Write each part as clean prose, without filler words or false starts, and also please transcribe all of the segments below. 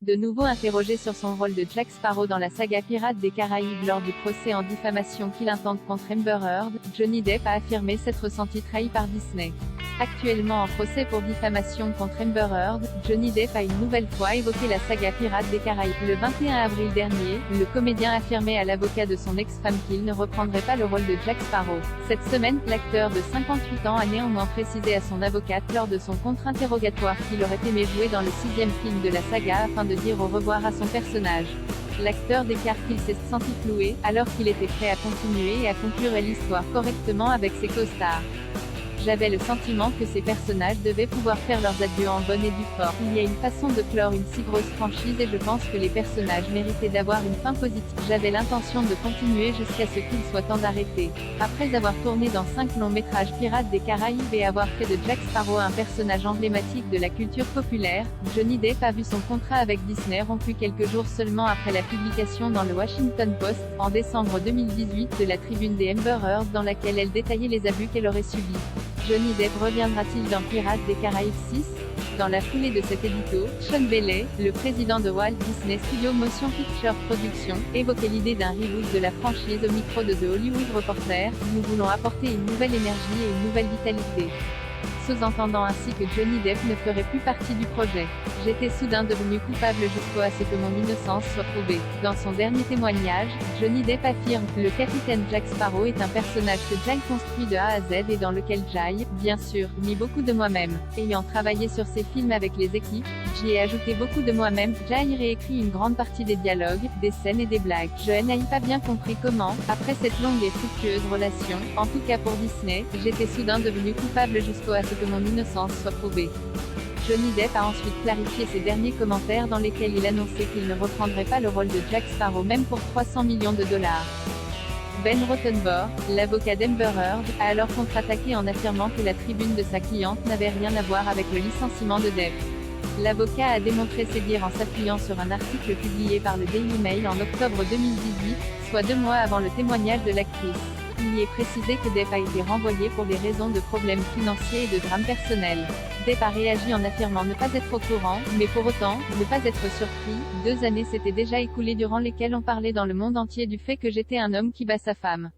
De nouveau interrogé sur son rôle de Jack Sparrow dans la saga Pirates des Caraïbes lors du procès en diffamation qu'il intente contre Amber Heard, Johnny Depp a affirmé s'être senti trahi par Disney. Actuellement en procès pour diffamation contre Amber Heard, Johnny Depp a une nouvelle fois évoqué la saga Pirates des Caraïbes. Le 21 avril dernier, le comédien affirmait à l'avocat de son ex-femme qu'il ne reprendrait pas le rôle de Jack Sparrow. Cette semaine, l'acteur de 58 ans a néanmoins précisé à son avocate lors de son contre-interrogatoire qu'il aurait aimé jouer dans le 6e film de la saga afin de dire au revoir à son personnage. L'acteur déclare qu'il s'est senti floué, alors qu'il était prêt à continuer et à conclure l'histoire correctement avec ses co-stars. J'avais le sentiment que ces personnages devaient pouvoir faire leurs adieux en bonne et due forme. Il y a une façon de clore une si grosse franchise et je pense que les personnages méritaient d'avoir une fin positive. J'avais l'intention de continuer jusqu'à ce qu'il soit temps d'arrêter. Après avoir tourné dans 5 longs métrages Pirates des Caraïbes et avoir fait de Jack Sparrow un personnage emblématique de la culture populaire, Johnny Depp a vu son contrat avec Disney rompu quelques jours seulement après la publication dans le Washington Post, en décembre 2018, de la tribune des Amber Heard dans laquelle elle détaillait les abus qu'elle aurait subis. Johnny Depp reviendra-t-il dans Pirates des Caraïbes 6? Dans la foulée de cet édito, Sean Bailey, le président de Walt Disney Studios Motion Picture Productions, évoquait l'idée d'un reboot de la franchise au micro de The Hollywood Reporter. Nous voulons apporter une nouvelle énergie et une nouvelle vitalité. Sous-entendant ainsi que Johnny Depp ne ferait plus partie du projet. J'étais soudain devenu coupable jusqu'à ce que mon innocence soit prouvée. Dans son dernier témoignage, Johnny Depp affirme « Le capitaine Jack Sparrow est un personnage que Jay construit de A à Z et dans lequel Jay, bien sûr, mis beaucoup de moi-même. Ayant travaillé sur ces films avec les équipes, j'y ai ajouté beaucoup de moi-même. Jay réécrit une grande partie des dialogues, des scènes et des blagues. Je n'ai pas bien compris comment, après cette longue et fructueuse relation, en tout cas pour Disney, j'étais soudain devenu coupable jusqu'à ce que mon innocence soit prouvée. » Johnny Depp a ensuite clarifié ses derniers commentaires dans lesquels il annonçait qu'il ne reprendrait pas le rôle de Jack Sparrow même pour 300 millions de dollars. Ben Rottenborg, l'avocat d'Amber Heard, a alors contre-attaqué en affirmant que la tribune de sa cliente n'avait rien à voir avec le licenciement de Depp. L'avocat a démontré ses dires en s'appuyant sur un article publié par le Daily Mail en octobre 2018, soit 2 mois avant le témoignage de l'actrice. Il y est précisé que Depp a été renvoyé pour des raisons de problèmes financiers et de drames personnels. Depp a réagi en affirmant ne pas être au courant, mais pour autant, ne pas être surpris. 2 années s'étaient déjà écoulées durant lesquelles on parlait dans le monde entier du fait que j'étais un homme qui bat sa femme.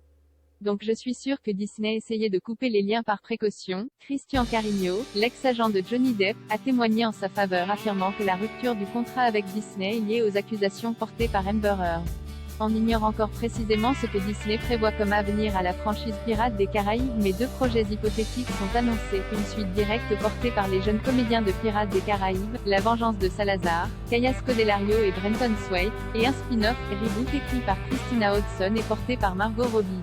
Donc je suis sûr que Disney essayait de couper les liens par précaution. Christian Carigno, l'ex-agent de Johnny Depp, a témoigné en sa faveur affirmant que la rupture du contrat avec Disney est liée aux accusations portées par Amber Heard. On ignore encore précisément ce que Disney prévoit comme avenir à la franchise Pirates des Caraïbes, mais 2 projets hypothétiques sont annoncés. Une suite directe portée par les jeunes comédiens de Pirates des Caraïbes, La Vengeance de Salazar, Kaya Scodelario et Brenton Thwaites, et un spin-off, reboot écrit par Christina Hodson et porté par Margot Robbie.